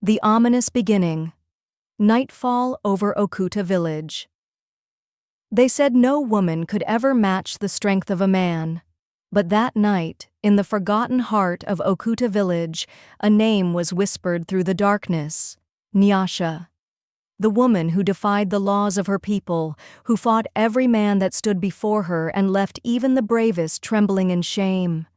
The ominous beginning. Nightfall over Okuta village. They said no woman could ever match the strength of a man. But that night, in the forgotten heart of Okuta village, a name was whispered through the darkness. Nyasha. The woman who defied the laws of her people, who fought every man that stood before her and left even the bravest trembling in shame.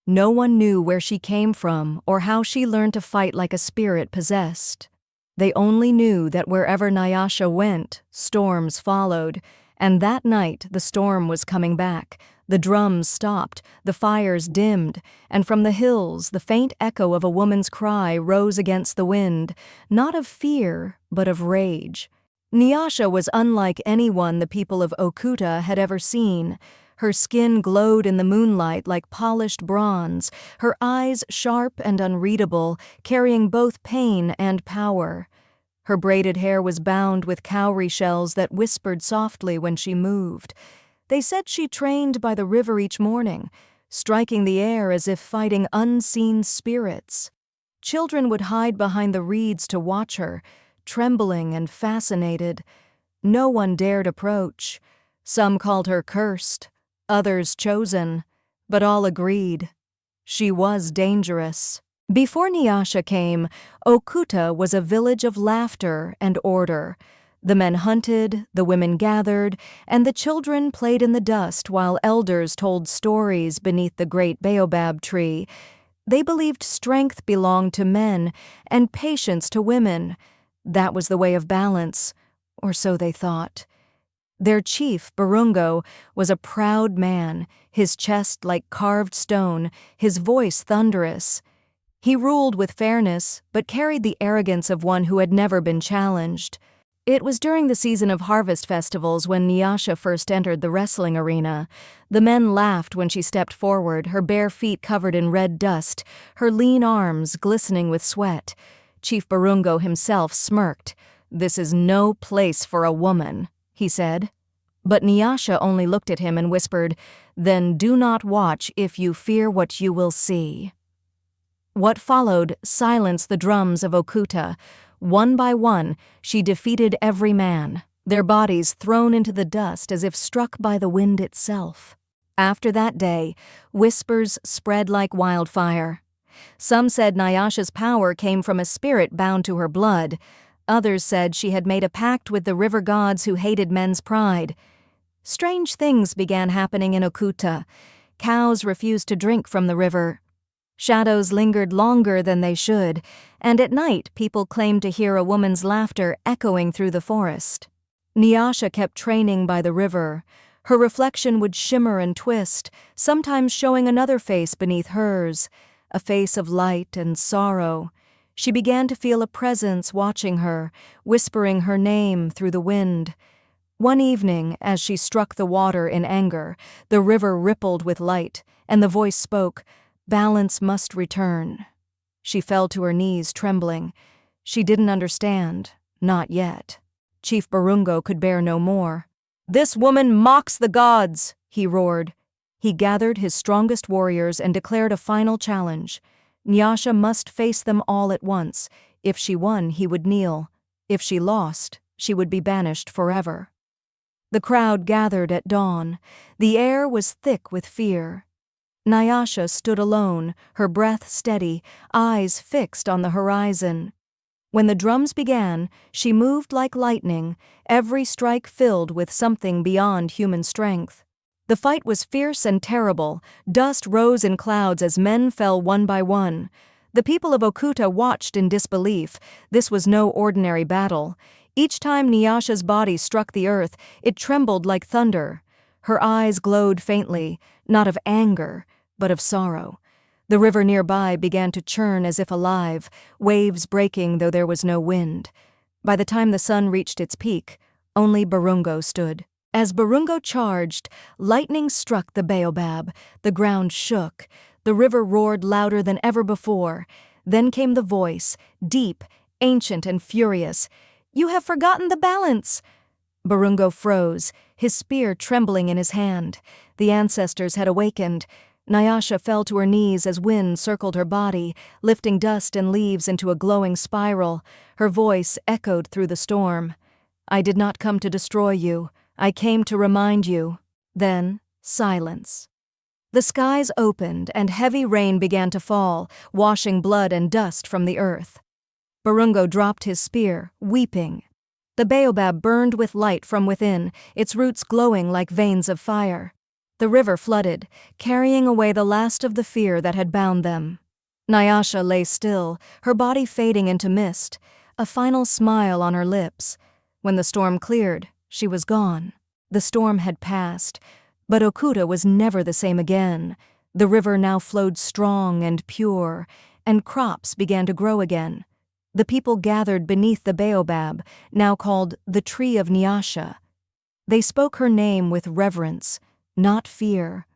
No one knew where she came from or how she learned to fight like a spirit possessed. They only knew that wherever Nyasha went, storms followed, and that night the storm was coming back. The drums stopped, the fires dimmed, and from the hills the faint echo of a woman's cry rose against the wind, not of fear, but of rage. Nyasha was unlike anyone the people of Okuta had ever seen. Her skin glowed in the moonlight like polished bronze, her eyes sharp and unreadable, carrying both pain and power. Her braided hair was bound with cowrie shells that whispered softly when she moved. They said she trained by the river each morning, striking the air as if fighting unseen spirits. Children would hide behind the reeds to watch her, trembling and fascinated. No one dared approach. Some called her cursed, others chosen, but all agreed. She was dangerous. Before Nyasha came, Okuta was a village of laughter and order. The men hunted, the women gathered, and the children played in the dust while elders told stories beneath the great baobab tree. They believed strength belonged to men and patience to women. That was the way of balance, or so they thought. Their chief, Barungo, was a proud man, his chest like carved stone, his voice thunderous. He ruled with fairness, but carried the arrogance of one who had never been challenged. It was during the season of harvest festivals when Nyasha first entered the wrestling arena. The men laughed when she stepped forward, her bare feet covered in red dust, her lean arms glistening with sweat. Chief Barungo himself smirked. "This is no place for a woman," he said. But Nyasha only looked at him and whispered, "Then do not watch if you fear what you will see." What followed silenced the drums of Okuta. One by one, she defeated every man, their bodies thrown into the dust as if struck by the wind itself. After that day, whispers spread like wildfire. Some said Nyasha's power came from a spirit bound to her blood. Others said she had made a pact with the river gods who hated men's pride. Strange things began happening in Okuta. Cows refused to drink from the river. Shadows lingered longer than they should, and at night people claimed to hear a woman's laughter echoing through the forest. Nyasha kept training by the river. Her reflection would shimmer and twist, sometimes showing another face beneath hers, a face of light and sorrow. She began to feel a presence watching her, whispering her name through the wind. One evening, as she struck the water in anger, the river rippled with light, and the voice spoke, "Balance must return." She fell to her knees, trembling. She didn't understand, not yet. Chief Barungo could bear no more. "This woman mocks the gods," he roared. He gathered his strongest warriors and declared a final challenge. Nyasha must face them all at once. If she won, he would kneel. If she lost, she would be banished forever. The crowd gathered at dawn. The air was thick with fear. Nyasha stood alone, her breath steady, eyes fixed on the horizon. When the drums began, she moved like lightning, every strike filled with something beyond human strength. The fight was fierce and terrible. Dust rose in clouds as men fell one by one. The people of Okuta watched in disbelief. This was no ordinary battle. Each time Nyasha's body struck the earth, it trembled like thunder. Her eyes glowed faintly, not of anger, but of sorrow. The river nearby began to churn as if alive, waves breaking though there was no wind. By the time the sun reached its peak, only Barungo stood. As Barungo charged, lightning struck the baobab. The ground shook. The river roared louder than ever before. Then came the voice, deep, ancient, and furious. "You have forgotten the balance." Barungo froze, his spear trembling in his hand. The ancestors had awakened. Nyasha fell to her knees as wind circled her body, lifting dust and leaves into a glowing spiral. Her voice echoed through the storm. "I did not come to destroy you. I came to remind you." Then, silence. The skies opened and heavy rain began to fall, washing blood and dust from the earth. Barungo dropped his spear, weeping. The baobab burned with light from within, its roots glowing like veins of fire. The river flooded, carrying away the last of the fear that had bound them. Nyasha lay still, her body fading into mist, a final smile on her lips. When the storm cleared, she was gone. The storm had passed, but Okuta was never the same again. The river now flowed strong and pure, and crops began to grow again. The people gathered beneath the baobab, now called the Tree of Nyasha. They spoke her name with reverence, not fear.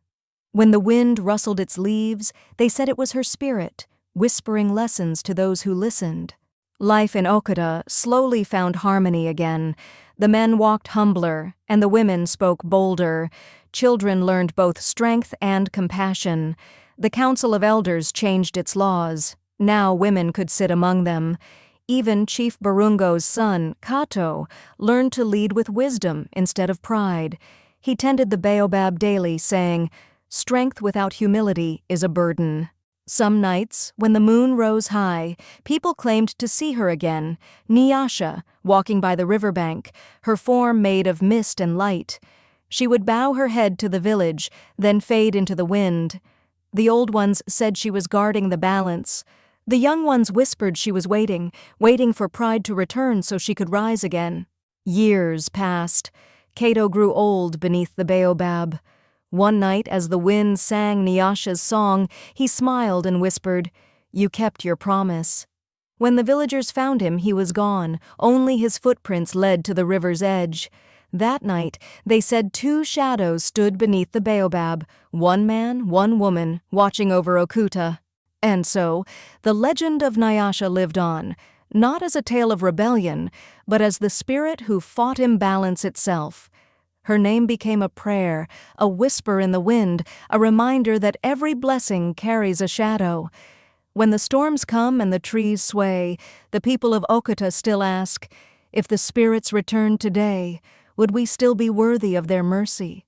When the wind rustled its leaves, they said it was her spirit, whispering lessons to those who listened. Life in Okuta slowly found harmony again. The men walked humbler, and the women spoke bolder. Children learned both strength and compassion. The Council of Elders changed its laws. Now women could sit among them. Even Chief Barungo's son, Kato, learned to lead with wisdom instead of pride. He tended the baobab daily, saying, "Strength without humility is a burden." Some nights, when the moon rose high, people claimed to see her again, Nyasha, walking by the riverbank, her form made of mist and light. She would bow her head to the village, then fade into the wind. The old ones said she was guarding the balance. The young ones whispered she was waiting for pride to return so she could rise again. Years passed. Kato grew old beneath the baobab. One night, as the wind sang Nyasha's song, he smiled and whispered, "You kept your promise." When the villagers found him, he was gone. Only his footprints led to the river's edge. That night, they said 2 shadows stood beneath the baobab, 1 man, 1 woman, watching over Okuta. And so, the legend of Nyasha lived on, not as a tale of rebellion, but as the spirit who fought imbalance itself. Her name became a prayer, a whisper in the wind, a reminder that every blessing carries a shadow. When the storms come and the trees sway, the people of Okuta still ask, if the spirits returned today, would we still be worthy of their mercy?